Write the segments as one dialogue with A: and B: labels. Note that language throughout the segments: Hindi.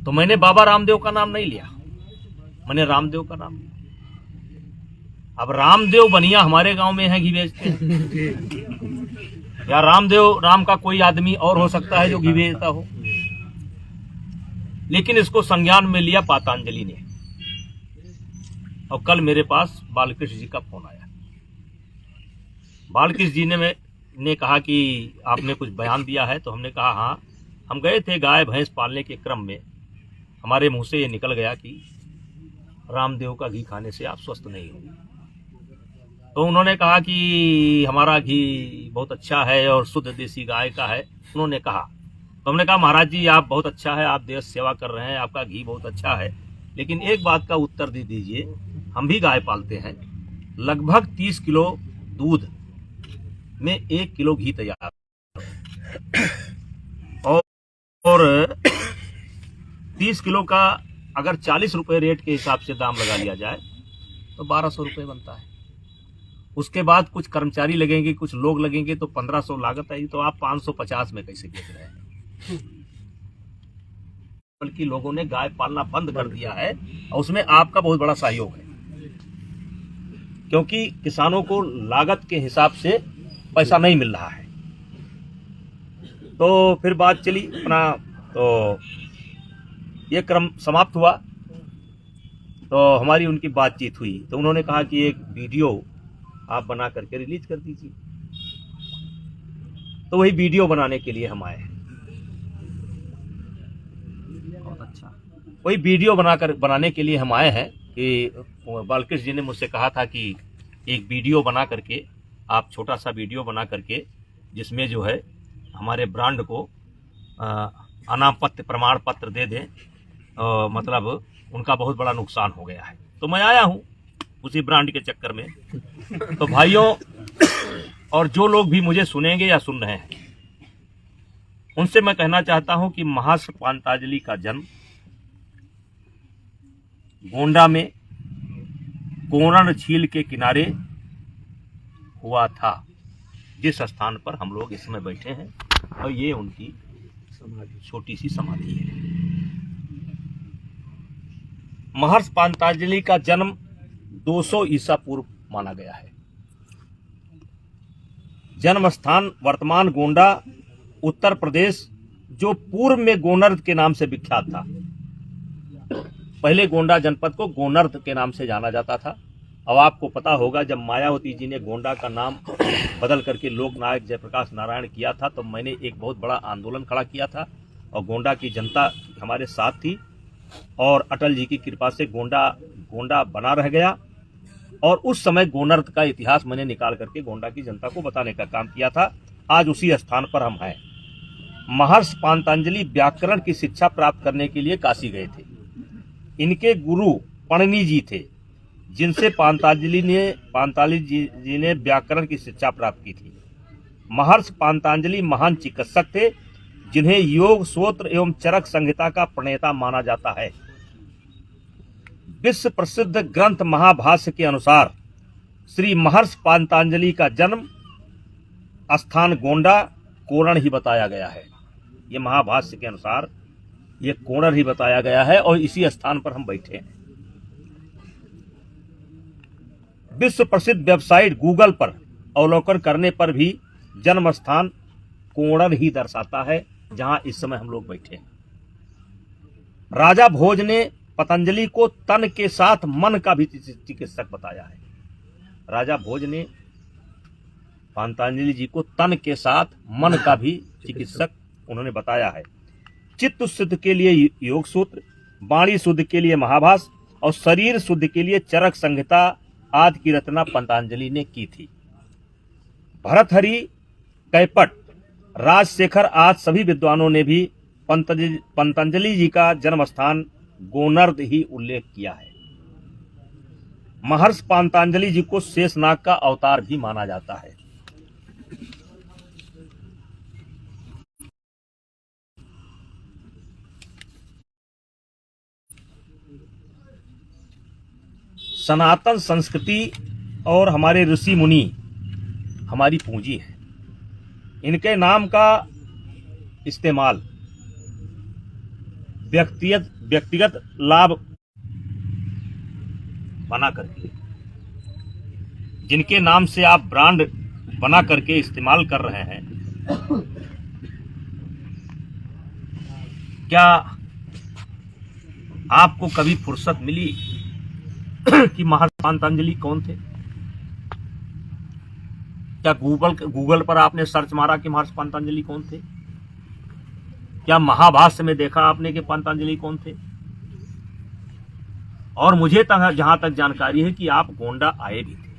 A: तो मैंने बाबा रामदेव का नाम नहीं लिया, मैंने रामदेव का नाम लिया। अब रामदेव बनिया हमारे गांव में है, घी बेचते हैं, या रामदेव राम का कोई आदमी और हो सकता है जो घी बेचता हो, लेकिन इसको संज्ञान में लिया पातंजलि ने। और कल मेरे पास बालकृष्ण जी का फोन आया। बालकृष्ण जी ने कहा कि आपने कुछ बयान दिया है। तो हमने कहा हाँ, हम गए थे गाय भैंस पालने के क्रम में, हमारे मुंह से ये निकल गया कि रामदेव का घी खाने से आप स्वस्थ नहीं होंगे। तो उन्होंने कहा कि हमारा घी बहुत अच्छा है और शुद्ध देसी गाय का है, उन्होंने कहा। तो हमने कहा महाराज जी आप बहुत अच्छा है, आप देश सेवा कर रहे हैं, आपका घी बहुत अच्छा है, लेकिन एक बात का उत्तर दे दीजिए, हम भी गाय पालते हैं, लगभग 30 किलो दूध में 1 किलो घी तैयार और 30 किलो का अगर 40 रुपए रेट के हिसाब से दाम लगा लिया जाए तो 1200 रुपए बनता है। उसके बाद कुछ कर्मचारी लगेंगे, कुछ लोग लगेंगे, तो 1500 लागत आएगी। तो आप 550 में कैसे बेच रहे हैं? बल्कि लोगों ने गाय पालना बंद कर दिया है और उसमें आपका बहुत बड़ा सहयोग है, क्योंकि किसानों को लागत के हिसाब से पैसा नहीं मिल रहा है। तो फिर बात चली अपना, तो ये क्रम समाप्त हुआ। तो हमारी उनकी बातचीत हुई, तो उन्होंने कहा कि एक वीडियो आप बना करके रिलीज कर दीजिए। तो वही वीडियो बनाने के लिए हम आए हैं। बहुत अच्छा, वही वीडियो बनाने के लिए हम आए हैं कि बालकृष्ण जी ने मुझसे कहा था कि एक वीडियो बना करके, आप छोटा सा वीडियो बना करके, जिसमें जो है हमारे ब्रांड को अनाम पत्र प्रमाण पत्र दे दें, मतलब उनका बहुत बड़ा नुकसान हो गया है। तो मैं आया हूं उसी ब्रांड के चक्कर में। तो भाइयों और जो लोग भी मुझे सुनेंगे या सुन रहे हैं, उनसे मैं कहना चाहता हूं कि महर्षि पातंजलि का जन्म गोंडा में कोरण झील के किनारे हुआ था, जिस स्थान पर हम लोग इस समय बैठे हैं, और ये उनकी छोटी सी समाधि है। महर्षि पातंजलि का जन्म 200 ईसा पूर्व माना गया है। जन्म स्थान वर्तमान गोंडा उत्तर प्रदेश, जो पूर्व में गोनर्द के नाम से विख्यात था। पहले गोंडा जनपद को गोनर्द के नाम से जाना जाता था। अब आपको पता होगा, जब मायावती जी ने गोंडा का नाम बदल करके लोकनायक जयप्रकाश नारायण किया था, तो मैंने एक बहुत बड़ा आंदोलन खड़ा किया था और गोंडा की जनता हमारे साथ थी, और अटल जी की कृपा से गोंडा बना रह गया। और उस समय गोनर्द का इतिहास मैंने निकाल करके गोंडा की जनता को बताने का काम किया था। आज उसी स्थान पर हम हैं। महर्षि पातंजलि व्याकरण की शिक्षा प्राप्त करने के लिए काशी गए थे। इनके गुरु पणनी जी थे, जिनसे पातंजलि जी ने व्याकरण की शिक्षा प्राप्त की थी। महर्षि पातंजलि महान चिकित्सक थे, जिन्हें योग सूत्र एवं चरक संहिता का प्रणेता माना जाता है। विश्व प्रसिद्ध ग्रंथ महाभाष्य के अनुसार श्री महर्षि पातंजलि का जन्म स्थान गोंडा कोरण ही बताया गया है। ये महाभाष्य के अनुसार ये कोरण ही बताया गया है, और इसी स्थान पर हम बैठे हैं। विश्व प्रसिद्ध वेबसाइट गूगल पर अवलोकन करने पर भी जन्म स्थान कोरण ही दर्शाता है, जहां इस समय हम लोग बैठे हैं। राजा भोज ने पतंजलि को तन के साथ मन का भी चिकित्सक बताया है। राजा भोज ने पातंजलि जी को तन के साथ मन का भी चिकित्सक उन्होंने बताया है। चित्त शुद्ध के लिए योग सूत्र, वाणी शुद्ध के लिए महाभाष्य और शरीर शुद्ध के लिए चरक संहिता आदि की रचना पतंजलि ने की थी। भरतहरि, कैपट, राजशेखर आदि सभी विद्वानों ने भी पतंजलि जी का जन्म स्थान गोनर्द ही उल्लेख किया है। महर्षि पातंजलि जी को शेषनाग का अवतार भी माना जाता है। सनातन संस्कृति और हमारे ऋषि मुनि हमारी पूंजी है। इनके नाम का इस्तेमाल व्यक्तिगत लाभ बना करके, जिनके नाम से आप ब्रांड बना करके इस्तेमाल कर रहे हैं, क्या आपको कभी फुर्सत मिली कि महर्षि पातंजलि कौन थे? क्या गूगल पर आपने सर्च मारा कि महर्षि पातंजलि कौन थे? क्या महाभाष्य में देखा आपने कि पातंजलि कौन थे? और मुझे जहां तक जानकारी है कि आप गोंडा आए भी थे।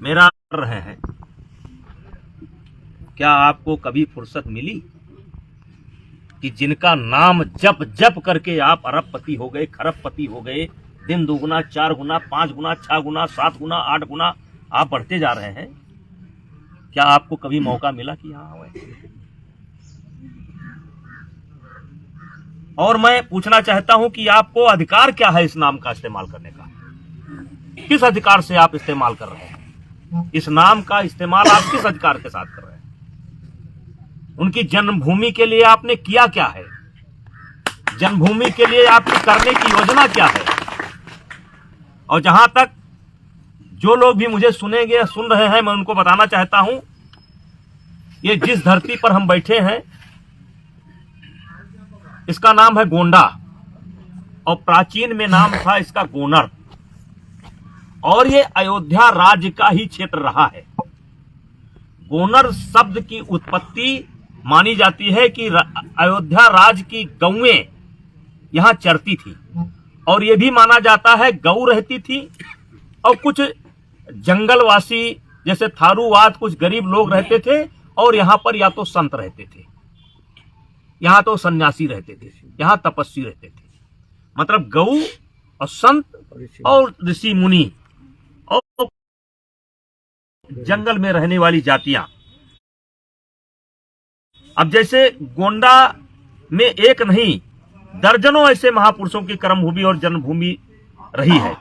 A: मेरा कर रहे हैं, क्या आपको कभी फुर्सत मिली कि जिनका नाम जप जप करके आप अरबपति हो गए, खरबपति हो गए, दिन दुगुना, 4 गुना, 5 गुना, 6 गुना, 7 गुना, 8 गुना आप बढ़ते जा रहे हैं? क्या आपको कभी मौका मिला कि यहां आए? और मैं पूछना चाहता हूं कि आपको अधिकार क्या है इस नाम का इस्तेमाल करने का? किस अधिकार से आप इस्तेमाल कर रहे हैं? इस नाम का इस्तेमाल आप किस अधिकार के साथ कर रहे हैं? उनकी जन्मभूमि के लिए आपने किया क्या है? जन्मभूमि के लिए आपकी करने की योजना क्या है? और जहां तक जो लोग भी मुझे सुनेंगे या सुन रहे हैं, मैं उनको बताना चाहता हूं, ये जिस धरती पर हम बैठे हैं इसका नाम है गोंडा, और प्राचीन में नाम था इसका गोनर, और ये अयोध्या राज्य का ही क्षेत्र रहा है। गोनर शब्द की उत्पत्ति मानी जाती है कि अयोध्या राज्य की गौएं यहां चरती थी, और यह भी माना जाता है गौ रहती थी, और कुछ जंगलवासी जैसे थारूवाद कुछ गरीब लोग रहते थे, और यहां पर या तो संत रहते थे, यहां तो सन्यासी रहते थे, यहां तपस्वी रहते थे। मतलब गौ और संत और ऋषि मुनि और जंगल में रहने वाली जातियां। अब जैसे गोंडा में एक नहीं दर्जनों ऐसे महापुरुषों की कर्मभूमि और जन्मभूमि रही है।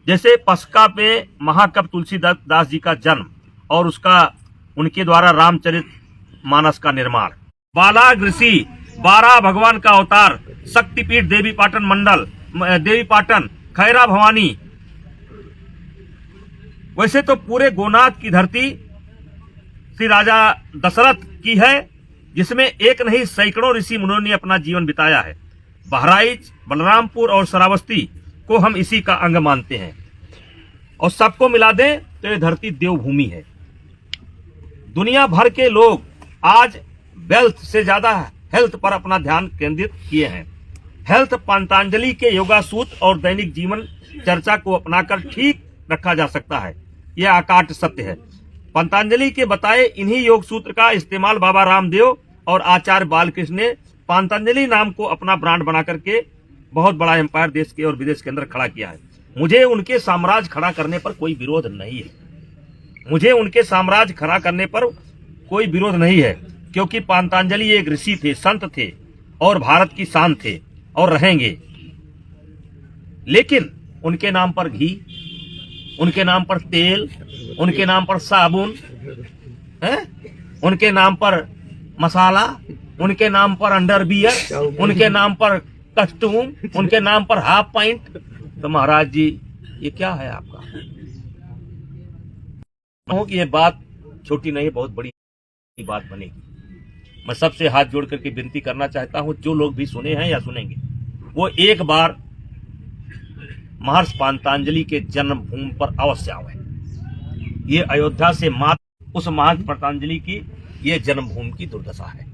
A: जैसे पसका पे महाकवि तुलसीदास जी का जन्म और उसका उनके द्वारा रामचरित मानस का निर्माण, बालाग ऋषि, 12 भगवान का अवतार, शक्तिपीठ देवी पाटन मंडल, देवी पाटन, खैरा भवानी। वैसे तो पूरे गोनाथ की धरती श्री राजा दशरथ की है, जिसमें एक नहीं सैकड़ों ऋषि मुनियों ने अपना जीवन बिताया है। बहराइच, बलरामपुर और श्रावस्ती को हम इसी का अंग मानते हैं, और सबको मिला दें तो ये धरती देवभूमि है। दुनिया भर के लोग आज वेल्थ से ज्यादा हेल्थ पर अपना ध्यान केंद्रित किए हैं। हेल्थ पतंजलि के योगा सूत्र और दैनिक जीवन चर्चा को अपनाकर ठीक रखा जा सकता है, यह अकाट सत्य है। पतंजलि के बताए इन्हीं योग सूत्र का इस्तेमाल बाबा रामदेव और आचार्य बालकृष्ण ने पतंजलि नाम को अपना ब्रांड बना करके बहुत बड़ा एम्पायर देश के और विदेश के अंदर खड़ा किया है। मुझे उनके साम्राज्य खड़ा करने पर कोई विरोध नहीं है, मुझे उनके साम्राज्य खड़ा करने पर कोई विरोध नहीं है, क्योंकि पतंजलि एक ऋषि थे, संत थे और भारत की शान थे और रहेंगे। लेकिन उनके नाम पर घी, उनके नाम पर तेल, उनके नाम पर साबुन है, उनके नाम पर मसाला, उनके नाम पर अंडरवियर, उनके नाम पर कस्टूम, उनके नाम पर हाफ पैंट। तो महाराज जी ये क्या है आपका? ये बात छोटी नहीं, बहुत बड़ी बात बनेगी। मैं सबसे हाथ जोड़ करके विनती करना चाहता हूं, जो लोग भी सुने हैं या सुनेंगे, वो एक बार महर्षि पतंजलि के जन्मभूमि पर अवश्य आवे। ये अयोध्या से मात्र उस महर्षि पतंजलि की ये जन्मभूमि की दुर्दशा है।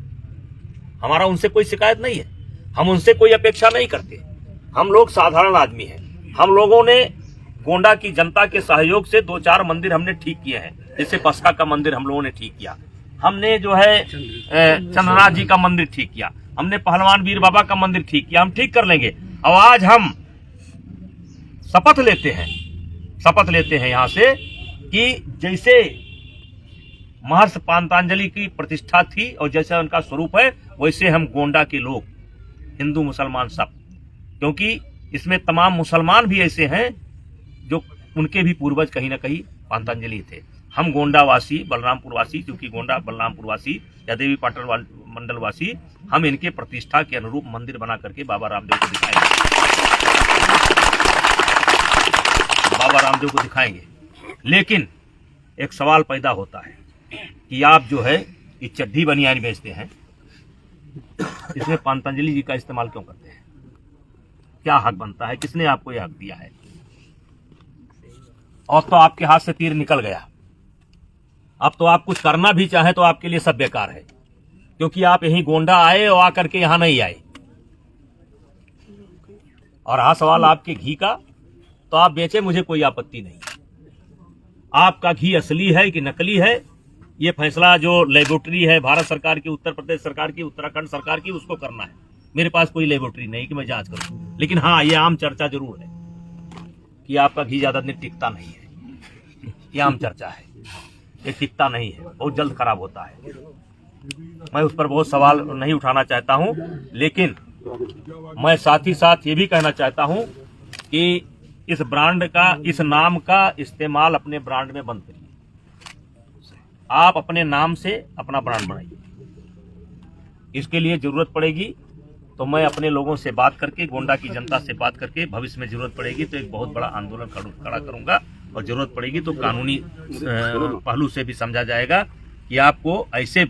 A: हमारा उनसे कोई शिकायत नहीं है, हम उनसे कोई अपेक्षा नहीं करते। हम लोग साधारण आदमी हैं। हम लोगों ने गोंडा की जनता के सहयोग से 2-4 मंदिर हमने ठीक किए हैं। जैसे पसका का मंदिर हम लोगों ने ठीक किया, हमने जो है चंद्रनाथ जी का मंदिर ठीक किया, हमने पहलवान वीर बाबा का मंदिर ठीक किया, हम ठीक कर लेंगे। अब आज हम शपथ लेते हैं यहाँ से कि जैसे महर्षि पतंजलि की प्रतिष्ठा थी और जैसा उनका स्वरूप है, वैसे हम गोंडा के लोग, हिंदू मुसलमान सब, क्योंकि इसमें तमाम मुसलमान भी ऐसे हैं जो उनके भी पूर्वज कहीं ना कहीं पतंजलि थे। हम गोंडा वासी, बलरामपुर वासी, क्योंकि गोंडा बलरामपुर वासी या देवी पाटन मंडल वासी, हम इनके प्रतिष्ठा के अनुरूप मंदिर बना करके बाबा रामदेव को दिखाएंगे। बाबा रामदेव को दिखाएंगे। लेकिन एक सवाल पैदा होता है कि आप जो है ये चड्ढी बनियान बेचते हैं, इसमें पतंजलि जी का इस्तेमाल क्यों करते हैं? क्या हक बनता है? किसने आपको यह हक दिया है? और तो आपके हाथ से तीर निकल गया। अब तो आप कुछ करना भी चाहें तो आपके लिए सब बेकार है, क्योंकि आप यहीं गोंडा आए और आकर के यहां नहीं आए। और रहा सवाल आपके घी का, तो आप बेचे, मुझे कोई आपत्ति नहीं। आपका घी असली है कि नकली है, ये फैसला जो लेबोरेटरी है भारत सरकार की, उत्तर प्रदेश सरकार की, उत्तराखंड सरकार की, उसको करना है। मेरे पास कोई लेबोरेटरी नहीं कि मैं जांच करूं। लेकिन हाँ, ये आम चर्चा जरूर है कि आपका घी ज्यादा दिन टिकता नहीं है। ये आम चर्चा है, ये टिकता नहीं है, बहुत जल्द खराब होता है। मैं उस पर बहुत सवाल नहीं उठाना चाहता हूं, लेकिन मैं साथ ही साथ ये भी कहना चाहता हूं कि इस ब्रांड का, इस नाम का इस्तेमाल अपने ब्रांड में बंद करिए। आप अपने नाम से अपना ब्रांड बनाइए। इसके लिए जरूरत पड़ेगी तो मैं अपने लोगों से बात करके, गोंडा की जनता से बात करके, भविष्य में जरूरत पड़ेगी तो एक बहुत बड़ा आंदोलन खड़ा करूंगा, और जरूरत पड़ेगी तो कानूनी पहलू से भी समझा जाएगा कि आपको ऐसे